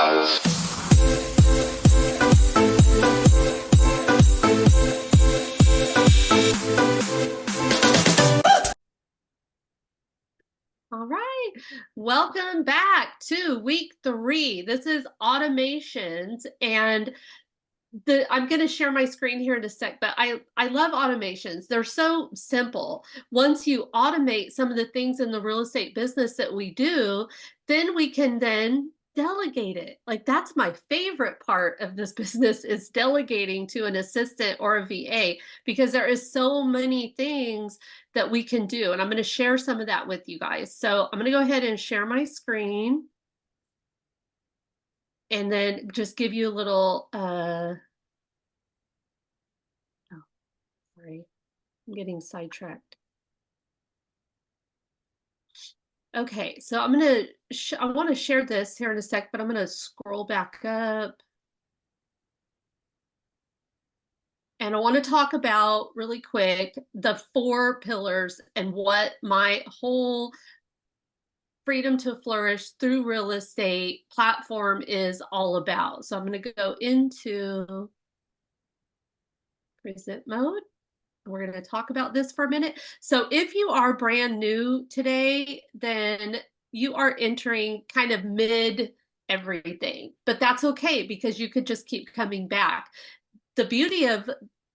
does. All right, welcome back to week 3. This is automations, and I'm going to share my screen here in a sec, but I love automations. They're so simple. Once you automate some of the things in the real estate business that we do, then we can then delegate it. Like, that's my favorite part of this business, is delegating to an assistant or a VA, because there is so many things that we can do. And I'm going to share some of that with you guys. So I'm going to go ahead and share my screen and then just give you a little, sorry, I'm getting sidetracked. Okay, so I'm gonna, I want to share this here in a sec, but I'm gonna scroll back up. And I want to talk about really quick the 4 pillars and what my whole Freedom to Flourish through real estate platform is all about. So I'm going to go into present mode. We're going to talk about this for a minute. So if you are brand new today, then you are entering kind of mid everything, but that's okay, because you could just keep coming back. The beauty of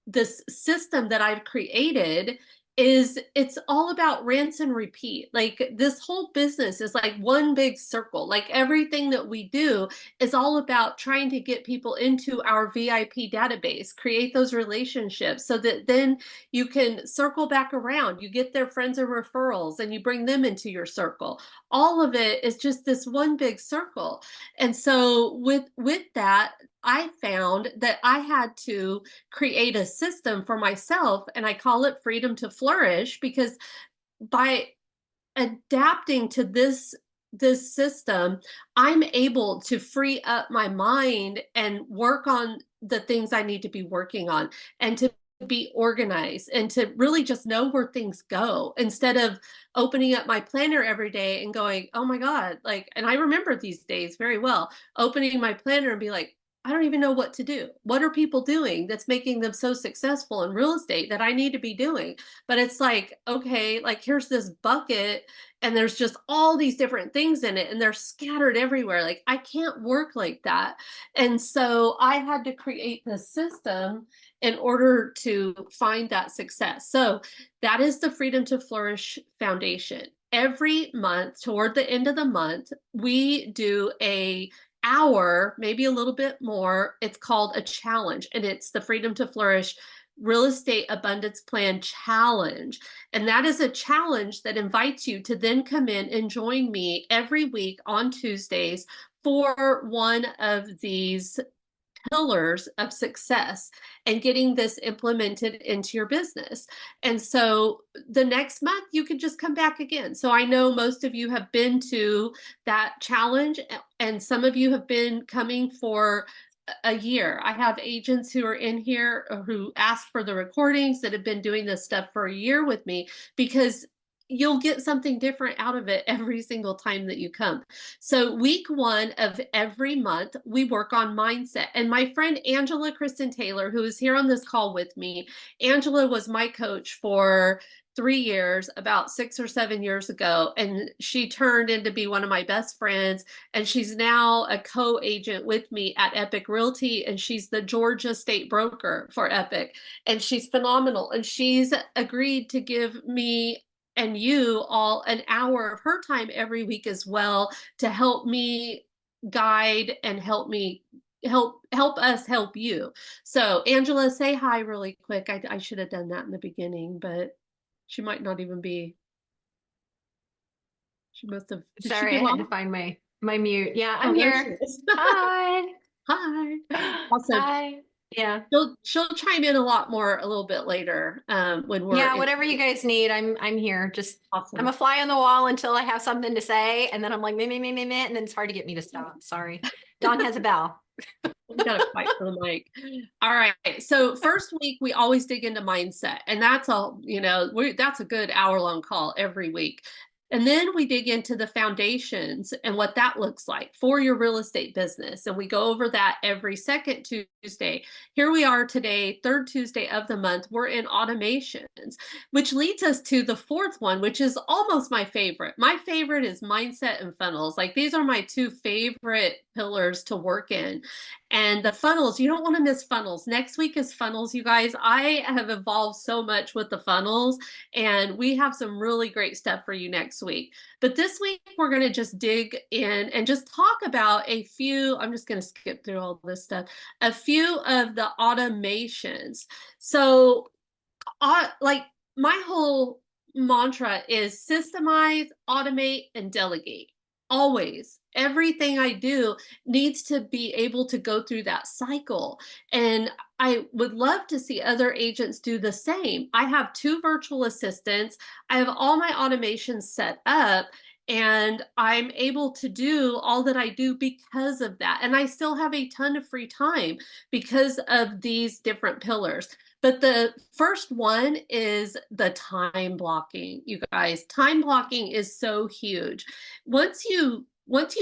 this system that I've created is it's all about rinse and repeat. Like, this whole business is like one big circle. Like, everything that we do is all about trying to get people into our VIP database, create those relationships so that then you can circle back around. You get their friends and referrals and you bring them into your circle. All of it is just this one big circle. And so with that, I found that I had to create a system for myself, and I call it Freedom to Flourish, because by adapting to this system, I'm able to free up my mind and work on the things I need to be working on, and to be organized, and to really just know where things go, instead of opening up my planner every day and going, oh my God, like, and I remember these days very well, opening my planner and be like, I don't even know what to do. What are people doing that's making them so successful in real estate that I need to be doing? But it's like, okay, like, here's this bucket and there's just all these different things in it and they're scattered everywhere. Like, I can't work like that. And so I had to create this system in order to find that success. So that is the Freedom to Flourish Foundation. Every month, toward the end of the month, we do a hour, maybe a little bit more. It's called a challenge, and it's the Freedom to Flourish Real Estate Abundance Plan Challenge. And that is a challenge that invites you to then come in and join me every week on Tuesdays for one of these pillars of success and getting this implemented into your business. And so the next month you can just come back again. So I know most of you have been to that challenge, and some of you have been coming for a year. I have agents who are in here who asked for the recordings that have been doing this stuff for a year with me, because you'll get something different out of it every single time that you come. So week 1 of every month, we work on mindset. And my friend Angela Kristen Taylor, who is here on this call with me, Angela was my coach for 3 years, about 6 or 7 years ago, and she turned into be one of my best friends, and she's now a co-agent with me at Epic Realty, and she's the Georgia state broker for Epic, and she's phenomenal, and she's agreed to give me and you all an hour of her time every week as well, to help me guide and help me help us help you. So Angela, say hi really quick. I should have done that in the beginning, but she might not even be. She must have. Did she Sorry, get I had off? to find my mute. Yeah, Oh, I'm there she here. is. Hi. Hi. Also, Hi. Yeah. she'll chime in a lot more a little bit later, when we're Yeah, in. whatever you guys need, I'm here. Just I'm Awesome. a fly on the wall until I have something to say, and then I'm like me, and then it's hard to get me to stop. Sorry. Dawn has a bell. We got to fight for the mic. All right. So first week, we always dig into mindset, and that's all. That's a good hour-long call every week. And then we dig into the foundations and what that looks like for your real estate business. And we go over that every second Tuesday. Here we are today, third Tuesday of the month. We're in automations, which leads us to the fourth one, which is almost my favorite. My favorite is mindset and funnels. Like these are my two favorite pillars to work in. And the funnels, you don't want to miss funnels. Next week is funnels, you guys. I have evolved so much with the funnels, and we have some really great stuff for you next week. But this week, we're going to just dig in and just talk about a few. I'm just going to skip through all this stuff, a few of the automations. So, like my whole mantra is systemize, automate, and delegate. Always. Everything I do needs to be able to go through that cycle. And I would love to see other agents do the same. I have two virtual assistants. I have all my automations set up, and I'm able to do all that I do because of that. And I still have a ton of free time because of these different pillars. But the first one is the time blocking, you guys. Time blocking is so huge. Once you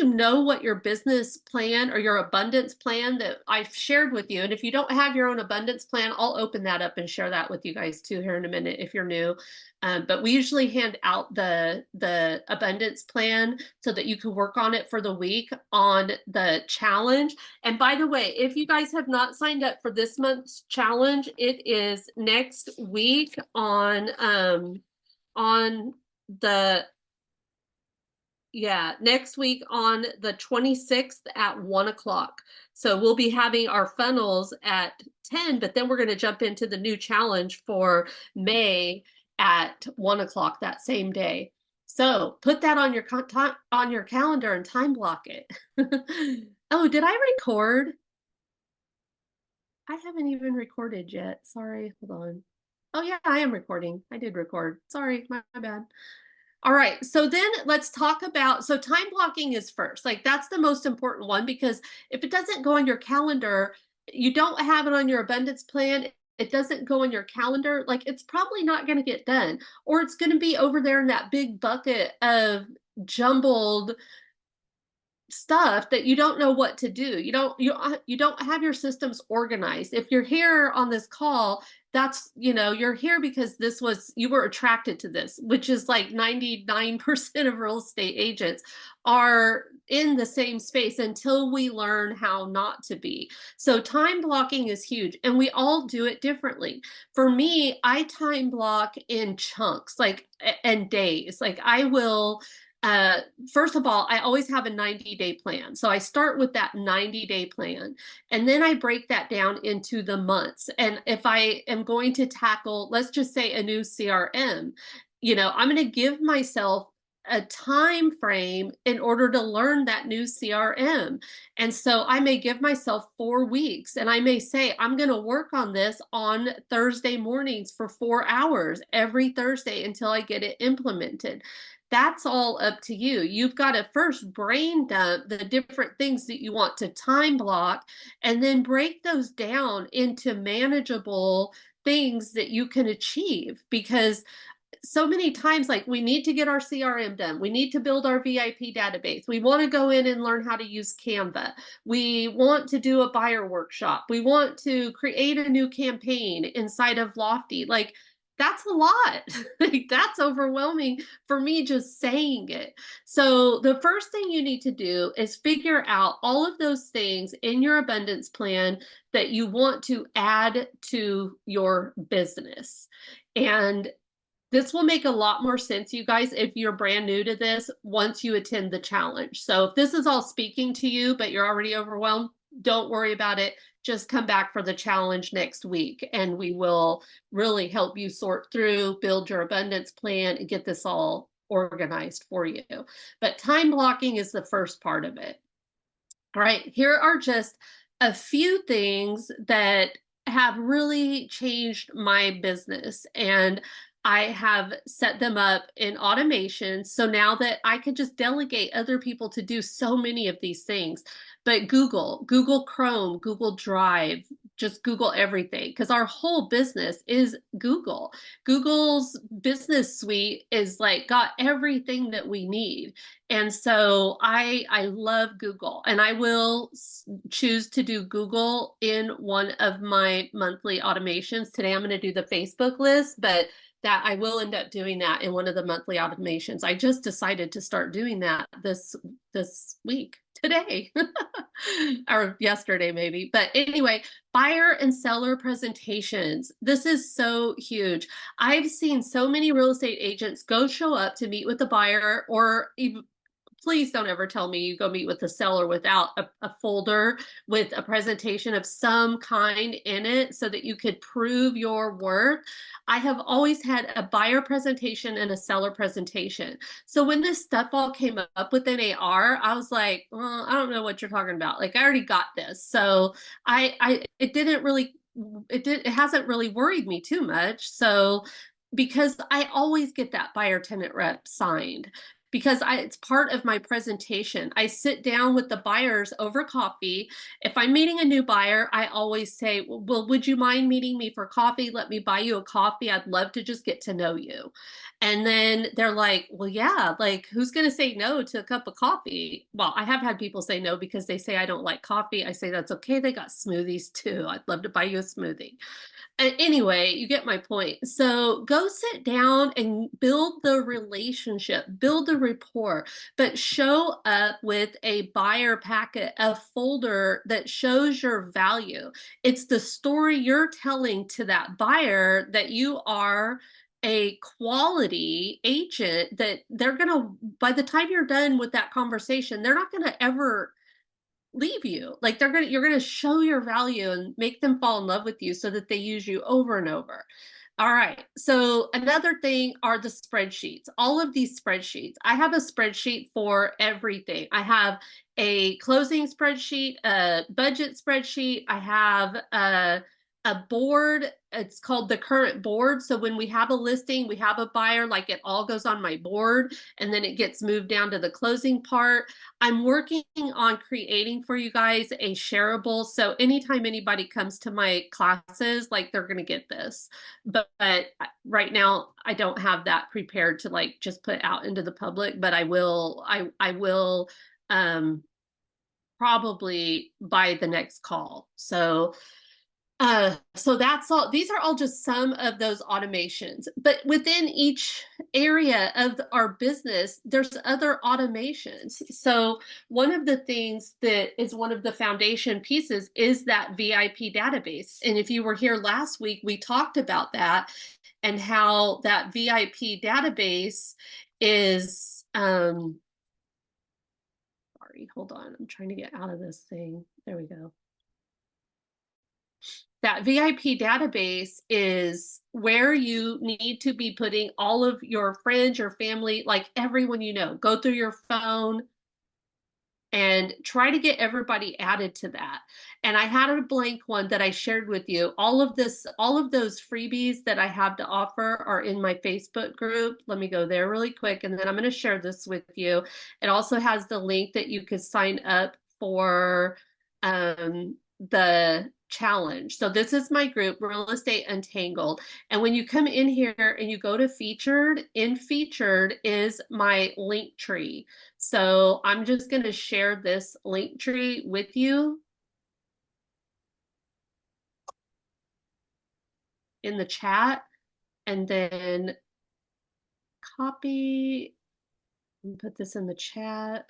know what your business plan or your abundance plan that I've shared with you, and if you don't have your own abundance plan, I'll open that up and share that with you guys too here in a minute if you're new. But we usually hand out the abundance plan so that you can work on it for the week on the challenge. And by the way, if you guys have not signed up for this month's challenge, it is next week on the next week on the 26th at 1 o'clock. So we'll be having our funnels at 10, but then we're going to jump into the new challenge for May at 1 o'clock that same day. So put that on your calendar and time block it. Oh, did I record? I haven't even recorded yet. Sorry, hold on. Oh yeah, I am recording. I did record. Sorry, my bad. All right, so then let's talk about, so time blocking is first. Like that's the most important one, because if it doesn't go on your calendar, you don't have it on your abundance plan, it doesn't go on your calendar, like it's probably not going to get done, or it's going to be over there in that big bucket of jumbled stuff that you don't know what to do. You don't have your systems organized. If you're here on this call, that's, you're here because you were attracted to this, which is like 99% of real estate agents are in the same space until we learn how not to be. So time blocking is huge, and we all do it differently. For me, I time block in chunks, like, and days. Like I will uh, first of all, I always have a 90-day plan. So I start with that 90-day plan, and then I break that down into the months. And if I am going to tackle, let's just say, a new CRM, I'm going to give myself a time frame in order to learn that new CRM. And so I may give myself 4 weeks, and I may say, I'm going to work on this on Thursday mornings for 4 hours every Thursday until I get it implemented. That's all up to you. You've got to first brain dump the different things that you want to time block, and then break those down into manageable things that you can achieve. Because so many times, like, we need to get our CRM done, we need to build our VIP database, we want to go in and learn how to use Canva, we want to do a buyer workshop, we want to create a new campaign inside of Lofty. Like, that's a lot. Like, that's overwhelming for me just saying it. So the first thing you need to do is figure out all of those things in your abundance plan that you want to add to your business. And this will make a lot more sense, you guys, if you're brand new to this once you attend the challenge. So if this is all speaking to you, but you're already overwhelmed, don't worry about it. Just come back for the challenge next week, and we will really help you sort through, build your abundance plan, and get this all organized for you. But time blocking is the first part of it. All right, here are just a few things that have really changed my business, and I have set them up in automation. So now that I can just delegate other people to do so many of these things. But Google Chrome, Google Drive, just Google everything because our whole business is Google. Google's business suite is like got everything that we need. And so I love Google, and I will choose to do Google in one of my monthly automations. Today I'm going to do the Facebook list, but that I will end up doing that in one of the monthly automations. I just decided to start doing that this week, today, or yesterday maybe. But anyway, buyer and seller presentations. This is so huge. I've seen so many real estate agents go show up to meet with the buyer, or even, please don't ever tell me you go meet with the seller without a folder with a presentation of some kind in it so that you could prove your worth. I have always had a buyer presentation and a seller presentation. So when this stuff all came up within AR, I was like, well, I don't know what you're talking about. Like I already got this. So it didn't really, it hasn't really worried me too much. So because I always get that buyer tenant rep signed, because it's part of my presentation. I sit down with the buyers over coffee. If I'm meeting a new buyer, I always say, well, would you mind meeting me for coffee? Let me buy you a coffee. I'd love to just get to know you. And then they're like, well, yeah, like who's going to say no to a cup of coffee? Well, I have had people say no because they say I don't like coffee. I say, that's okay. They got smoothies too. I'd love to buy you a smoothie. Anyway, you get my point. So go sit down and build the relationship, build the rapport, but show up with a buyer packet, a folder that shows your value. It's the story you're telling to that buyer that you are a quality agent, that they're going to, by the time you're done with that conversation, they're not going to ever leave you. Like you're gonna show your value and make them fall in love with you so that they use you over and over. All right. So another thing are the spreadsheets. All of these spreadsheets. I have a spreadsheet for everything. I have a closing spreadsheet, a budget spreadsheet. I have a board. It's called the current board. So when we have a listing, we have a buyer, like it all goes on my board and then it gets moved down to the closing part. I'm working on creating for you guys a shareable. So anytime anybody comes to my classes, like they're going to get this. But right now I don't have that prepared to like just put out into the public, but I will probably by the next call. So that's all. These are all just some of those automations. But within each area of our business, there's other automations. So one of the things that is one of the foundation pieces is that VIP database. And if you were here last week, we talked about that and how that VIP database is sorry, hold on. I'm trying to get out of this thing. There we go. That VIP database is where you need to be putting all of your friends, your family, like everyone you know. Go through your phone and try to get everybody added to that. And I had a blank one that I shared with you. All of those freebies that I have to offer are in my Facebook group. Let me go there really quick, and then I'm going to share this with you. It also has the link that you could sign up for the challenge. So this is my group, Real Estate Untangled. And when you come in here and you go to featured, in featured is my link tree. So I'm just going to share this link tree with you in the chat, and then copy and put this in the chat.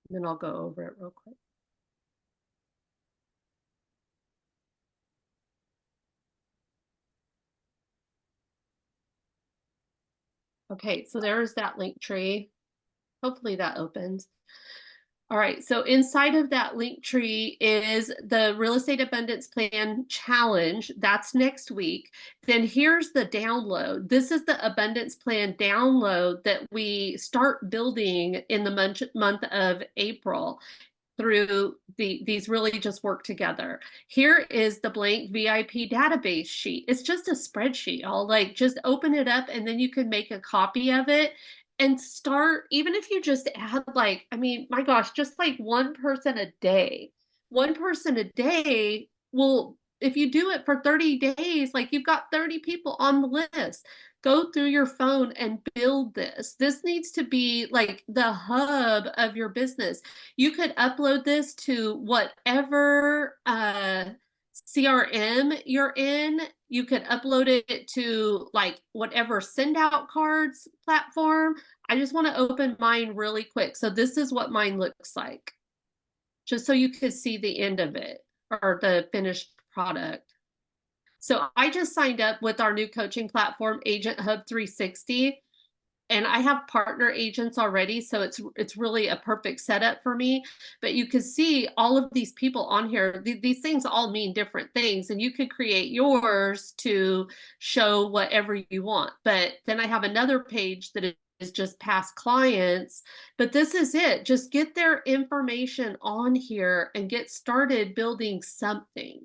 And then I'll go over it real quick. Okay, so there's that link tree. Hopefully that opens. All right, so inside of that link tree is the Real Estate Abundance Plan Challenge. That's next week. Then here's the download. This is the Abundance Plan download that we start building in the month of April. Through these really just work together. Here is the blank VIP database sheet. It's just a spreadsheet. I'll like just open it up and then you can make a copy of it and start, even if you just add like, I mean, my gosh, just like one person a day Well, if you do it for 30 days, like you've got 30 people on the list. Go through your phone and build this. This needs to be like the hub of your business. You could upload this to whatever CRM you're in. You could upload it to like whatever send out cards platform. I just want to open mine really quick. So this is what mine looks like, just so you could see the end of it or the finished product. So I just signed up with our new coaching platform, Agent Hub 360, and I have partner agents already, so it's really a perfect setup for me. But you can see all of these people on here. These things all mean different things, and you could create yours to show whatever you want. But then I have another page that is just past clients. But this is it. Just get their information on here and get started building something.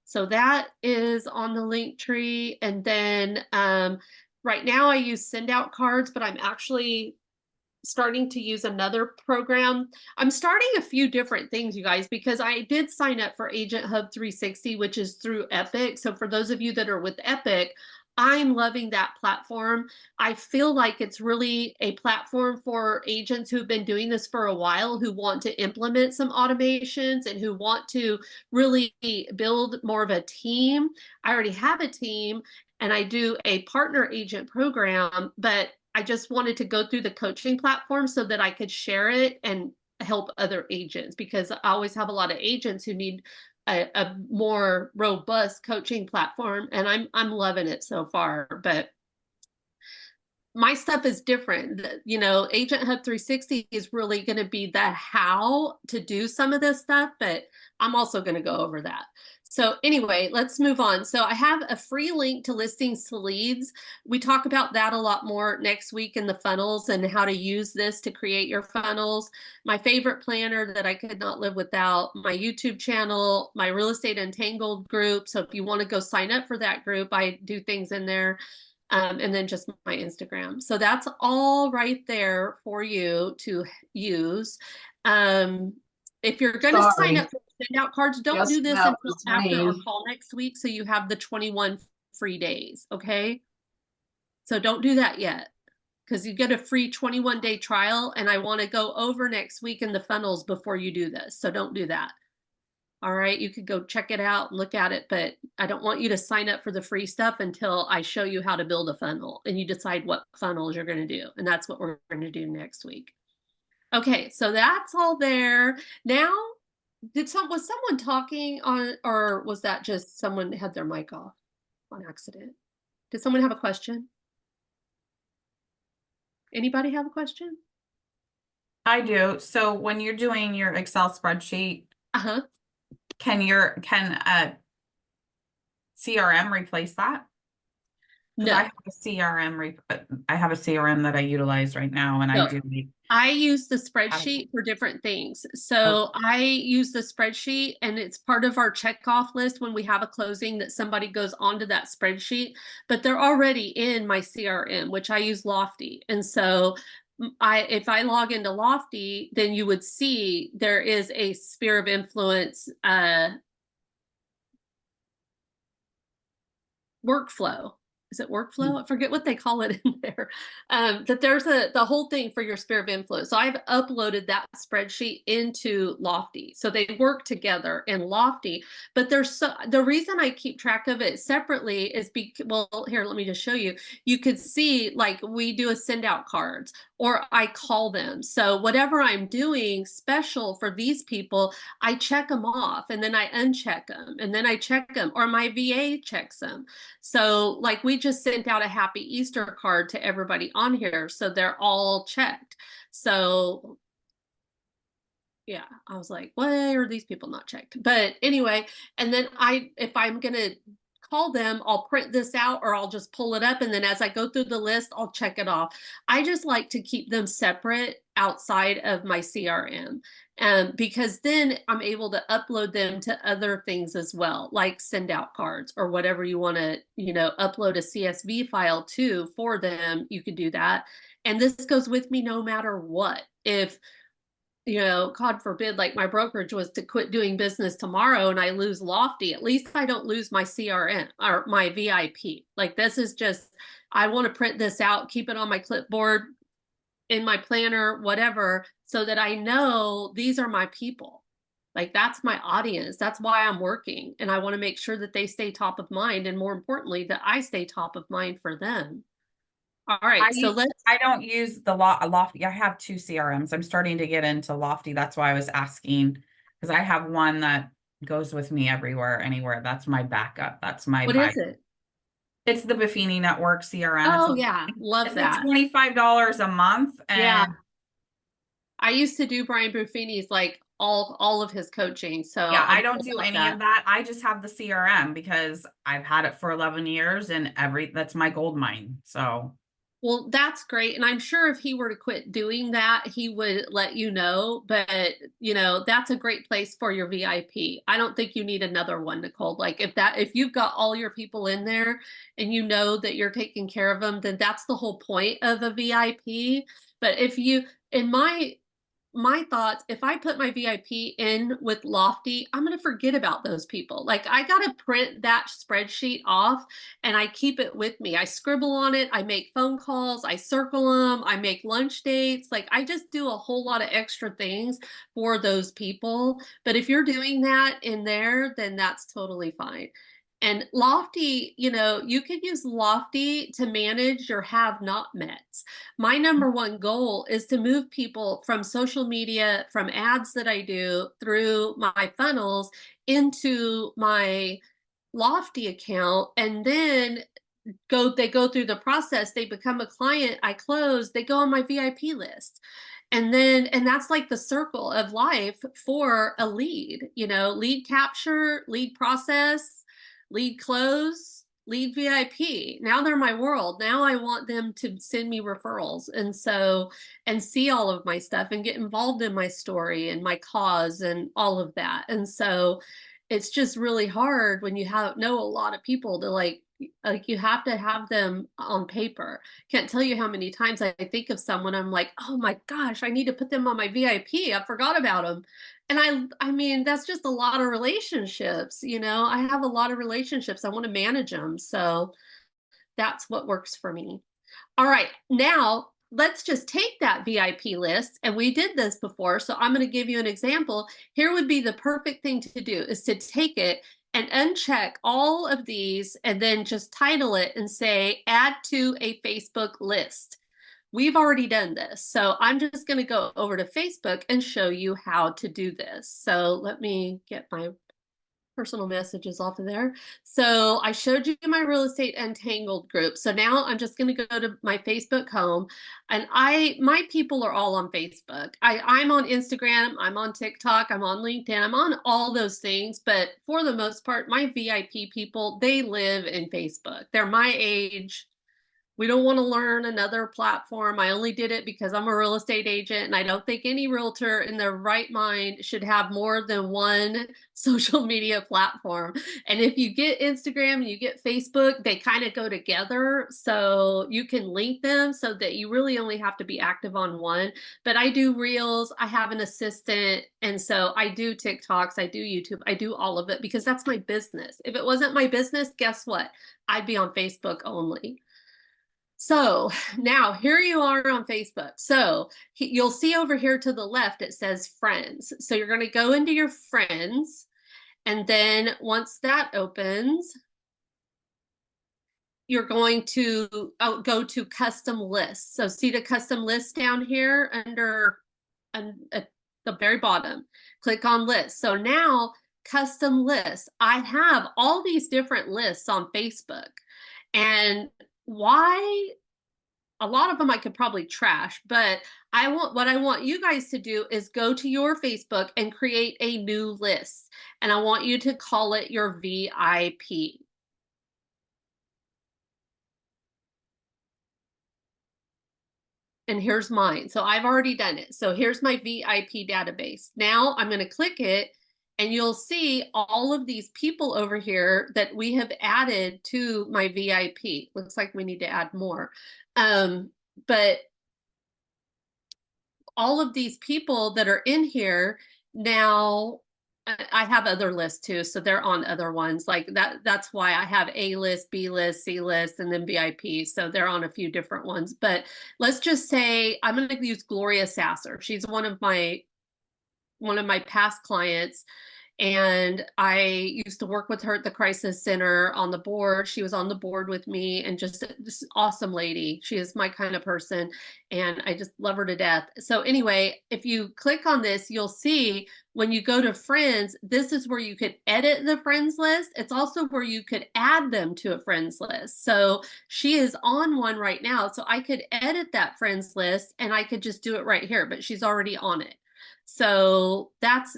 So that is on the link tree. And then right now I use send out cards, but I'm actually starting to use another program. I'm starting a few different things, you guys, because I did sign up for Agent Hub 360, which is through Epic. So for those of you that are with Epic, I'm loving that platform. I feel like it's really a platform for agents who've been doing this for a while, who want to implement some automations and who want to really build more of a team. I already have a team and I do a partner agent program, but I just wanted to go through the coaching platform so that I could share it and help other agents, because I always have a lot of agents who need a more robust coaching platform, and I'm loving it so far. But my stuff is different. You know, Agent Hub 360 is really going to be the how to do some of this stuff, but I'm also going to go over that. So anyway, let's move on. So I have a free link to listings to leads. We talk about that a lot more next week in the funnels and how to use this to create your funnels. My favorite planner that I could not live without, my YouTube channel, my Real Estate Untangled group. So if you want to go sign up for that group, I do things in there. And then just my Instagram. So that's all right there for you to use. Um, if you're going to sign Sorry, up for send out cards, don't yes, do this that until was after our me. call next week. So you have the 21 free days. Okay. So don't do that yet, because you get a free 21-day trial. And I want to go over next week in the funnels before you do this. So don't do that. All right, you could go check it out and look at it, but I don't want you to sign up for the free stuff until I show you how to build a funnel and you decide what funnels you're going to do. And that's what we're going to do next week. Okay, so that's all there. Now, was someone talking on, or was that just someone had their mic off on accident? Did someone have a question? Anybody have a question? I do. So when you're doing your Excel spreadsheet, Uh-huh. can CRM replace that? Because I No. have a I have a CRM that I utilize right now, and I No. do like I use the have- spreadsheet for different things. oh, So I use the spreadsheet and it's part of our checkoff list when we have a closing that somebody goes onto that spreadsheet, but they're already in my CRM, which I use Lofty. And so if I log into Lofty, then you would see there is a sphere of influence workflow. Is it workflow? I forget what they call it in there. That there's the whole thing for your sphere of influence. So I've uploaded that spreadsheet into Lofty. So they work together in Lofty. But the reason I keep track of it separately is well, here, let me just show you. You could see like we do a send out cards or I call them. So whatever I'm doing special for these people, I check them off and then I uncheck them and then I check them, or my VA checks them. So like we just sent out a happy Easter card to everybody on here. So they're all checked. So yeah, I was like, why are these people not checked? But anyway, and then if I'm going to call them, I'll print this out or I'll just pull it up. And then as I go through the list, I'll check it off. I just like to keep them separate outside of my CRM. Because then I'm able to upload them to other things as well, like send out cards or whatever you want to, upload a CSV file to for them. You could do that. And this goes with me no matter what. If God forbid, like my brokerage was to quit doing business tomorrow and I lose Lofty, at least I don't lose my CRM or my VIP. Like this is just, I want to print this out, keep it on my clipboard, in my planner, whatever, so that I know these are my people. Like that's my audience. That's why I'm working. And I want to make sure that they stay top of mind. And more importantly, that I stay top of mind for them. All right. So let's, I don't use the Lofty. I have two CRMs. I'm starting to get into Lofty. That's why I was asking, because I have one that goes with me everywhere, anywhere. That's my backup. That's my what is it? It's the Buffini Network CRM. Oh, yeah. Love It's like that. $25 a month. Yeah. And I used to do Brian Buffini's like all of his coaching. So yeah, I I'm don't all do about any that. of that. I just have the CRM because I've had it for 11 years and that's my gold mine. So Well, that's great. And I'm sure if he were to quit doing that, he would let you know. But, that's a great place for your VIP. I don't think you need another one, Nicole. Like if you've got all your people in there and you know that you're taking care of them, then that's the whole point of a VIP. But in my thoughts, if I put my VIP in with Lofty, I'm going to forget about those people. Like I got to print that spreadsheet off and I keep it with me. I scribble on it. I make phone calls. I circle them. I make lunch dates. Like I just do a whole lot of extra things for those people. But if you're doing that in there, then that's totally fine. And Lofty, you could use Lofty to manage your have not mets. My number one goal is to move people from social media, from ads that I do through my funnels into my Lofty account. And then they go through the process, they become a client, I close, they go on my VIP list. And that's like the circle of life for a lead, lead capture, lead process, lead close, lead VIP. Now they're my world. Now I want them to send me referrals. And see all of my stuff and get involved in my story and my cause and all of that. And so it's just really hard when you know a lot of people to like you have to have them on paper. Can't tell you how many times I think of someone, I'm like, oh my gosh, I need to put them on my VIP. I forgot about them. And I mean, that's just a lot of relationships, I have a lot of relationships. I want to manage them. So that's what works for me. All right, now let's just take that VIP list, and we did this before, so I'm going to give you an example. Here would be the perfect thing to do is to take it and uncheck all of these and then just title it and say add to a Facebook list. We've already done this, so I'm just going to go over to Facebook and show you how to do this. So let me get my personal messages off of there. So I showed you my real estate untangled group. So now I'm just going to go to my Facebook home, and my people are all on Facebook. I'm on Instagram, I'm on TikTok, I'm on LinkedIn, I'm on all those things. But for the most part, my VIP people, they live in Facebook. They're my age. We don't want to learn another platform. I only did it because I'm a real estate agent, and I don't think any realtor in their right mind should have more than one social media platform. And if you get Instagram and you get Facebook, they kind of go together. So you can link them so that you really only have to be active on one. But I do Reels, I have an assistant. And so I do TikToks, I do YouTube, I do all of it because that's my business. If it wasn't my business, guess what? I'd be on Facebook only. So now here you are on Facebook. So you'll see over here to the left, it says friends. So you're going to go into your friends. And then once that opens, you're going to go to custom lists. So see the custom list down here at the very bottom. Click on list. So now custom lists. I have all these different lists on Facebook. And why a lot of them I could probably trash, but what I want you guys to do is go to your Facebook and create a new list. And I want you to call it your VIP. And here's mine. So I've already done it. So here's my VIP database. Now I'm going to click it and you'll see all of these people over here that we have added to my VIP. Looks like we need to add more. But all of these people that are in here now, I have other lists too, so they're on other ones like that. That's why I have A list, B list, C list, and then VIP. So they're on a few different ones. But let's just say I'm going to use Gloria Sasser. She's one of my past clients, and I used to work with her at the crisis center on the board. She was on the board with me, and just this awesome lady. She is my kind of person, and I just love her to death. So anyway, if you click on this, you'll see when you go to friends, this is where you could edit the friends list. It's also where you could add them to a friends list. So she is on one right now. So I could edit that friends list and I could just do it right here, but she's already on it. So that's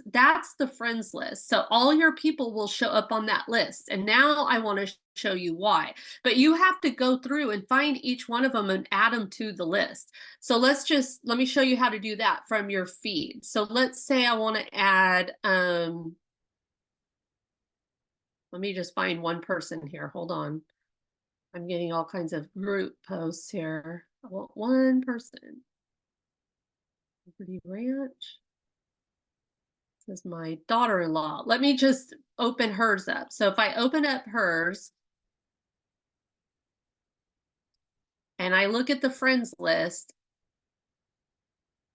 the friends list. So all your people will show up on that list. And now I want to show you why. But you have to go through and find each one of them and add them to the list. So let me show you how to do that from your feed. So let's say I want to add let me just find one person here. Hold on. I'm getting all kinds of group posts here. I want one person. Liberty Ranch. This is my daughter-in-law. Let me just open hers up. So if I open up hers and I look at the friends list,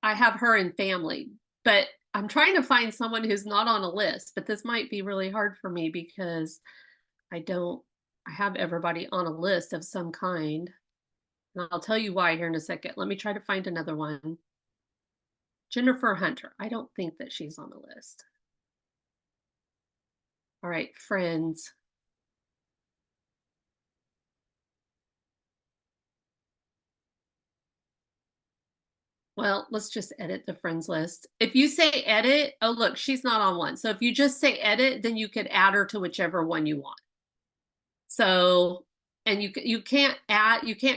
I have her in family, but I'm trying to find someone who's not on a list, but this might be really hard for me because I have everybody on a list of some kind. And I'll tell you why here in a second. Let me try to find another one. Jennifer Hunter. I don't think that she's on the list. All right, friends. Well, let's just edit the friends list. If you say edit, oh, look, she's not on one. So if you just say edit, then you could add her to whichever one you want. So, and you can't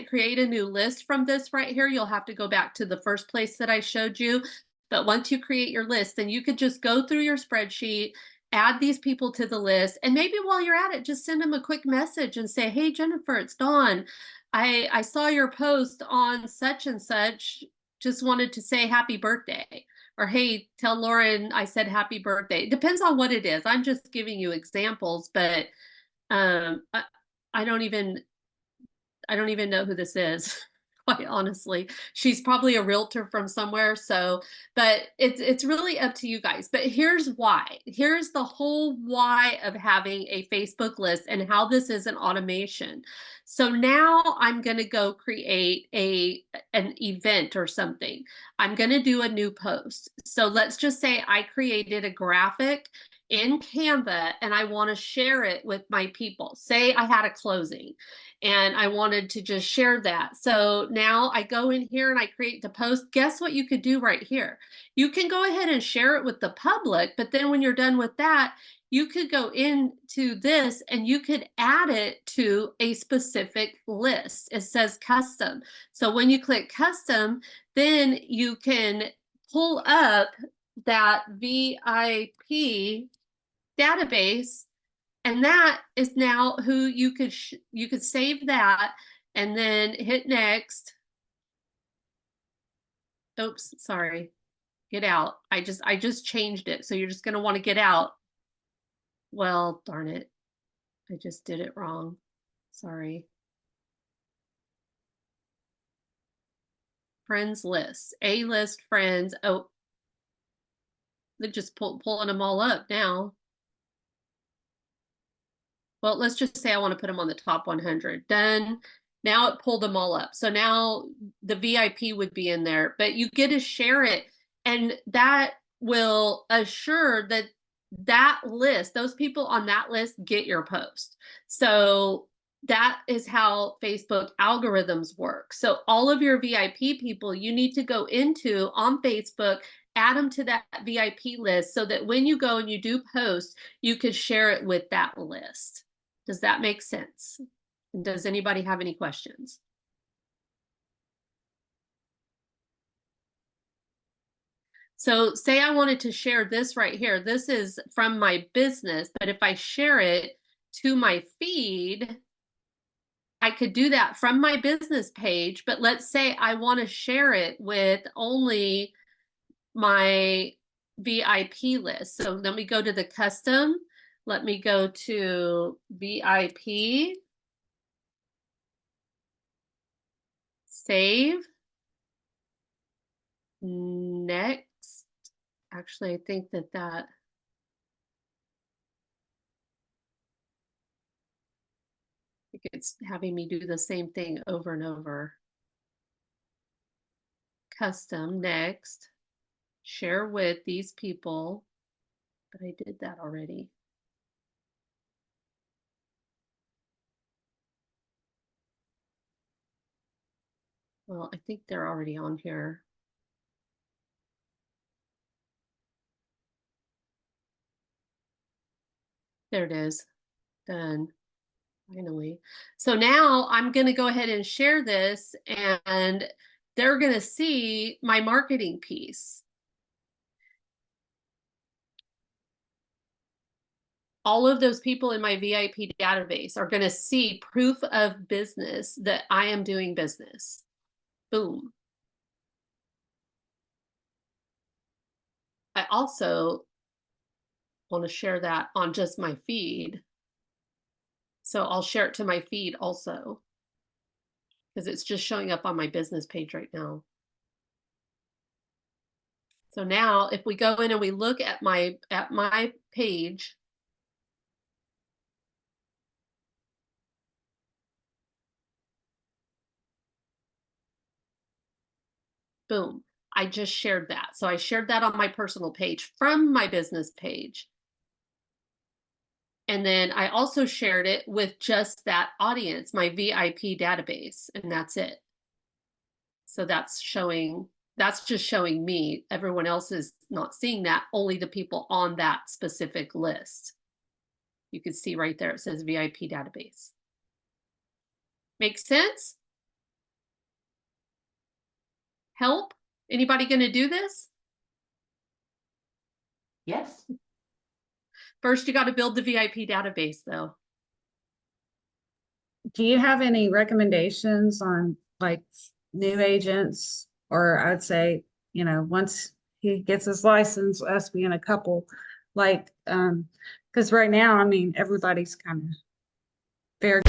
create a new list from this right here. You'll have to go back to the first place that I showed you. But once you create your list, then you could just go through your spreadsheet, add these people to the list, and maybe while you're at it, just send them a quick message and say, hey, Jennifer, it's Dawn. I saw your post on such and such. Just wanted to say happy birthday. Or, hey, tell Lauren I said happy birthday. It depends on what it is. I'm just giving you examples, but um, I, I don't even know who this is, quite honestly. She's probably a realtor from somewhere. So, but it's really up to you guys. But here's why. Here's the whole why of having a Facebook list and how this is an automation. So now I'm going to go create an event or something. I'm going to do a new post. So let's just say I created a graphic in Canva and I want to share it with my people. Say I had a closing and I wanted to just share that. So now I go in here and I create the post. Guess what you could do right here? You can go ahead and share it with the public, but then when you're done with that, you could go into this and you could add it to a specific list. It says custom. So when you click custom, then you can pull up that VIP database, and that is now who you could save that and then hit next. Oops, sorry. Get out. I just changed it. So you're just going to want to get out. Well, darn it. I just did it wrong. Sorry. Friends list, A list friends. Oh, they're just pulling them all up now. Well, let's just say I want to put them on the top 100. Done. Now it pulled them all up. So now the VIP would be in there, but you get to share it. And that will assure that that list, those people on that list get your post. So that is how Facebook algorithms work. So all of your VIP people, you need to go into on Facebook, add them to that VIP list so that when you go and you do post, you could share it with that list. Does that make sense? Does anybody have any questions? So say I wanted to share this right here. This is from my business, but if I share it to my feed, I could do that from my business page. But let's say I want to share it with only my VIP list. So let me go to the custom. Let me go to VIP. Save. Next. Actually, I think that it's having me do the same thing over and over. Custom, next. Share with these people. But I did that already. Well, I think they're already on here. There it is. Done. Finally. So now I'm going to go ahead and share this, and they're going to see my marketing piece. All of those people in my VIP database are going to see proof of business that I am doing business. Boom. I also want to share that on just my feed. So I'll share it to my feed also, because it's just showing up on my business page right now. So now if we go in and we look at my page, boom, I just shared that. So I shared that on my personal page from my business page. And then I also shared it with just that audience, my VIP database, and that's it. So that's just showing me. Everyone else is not seeing that, only the people on that specific list. You can see right there, it says VIP database. Makes sense? Help? Anybody going to do this? Yes. First, you got to build the VIP database, though. Do you have any recommendations on like new agents? Or I'd say, you know, once he gets his license, us being a couple, like, because right now, I mean, everybody's kind of fair.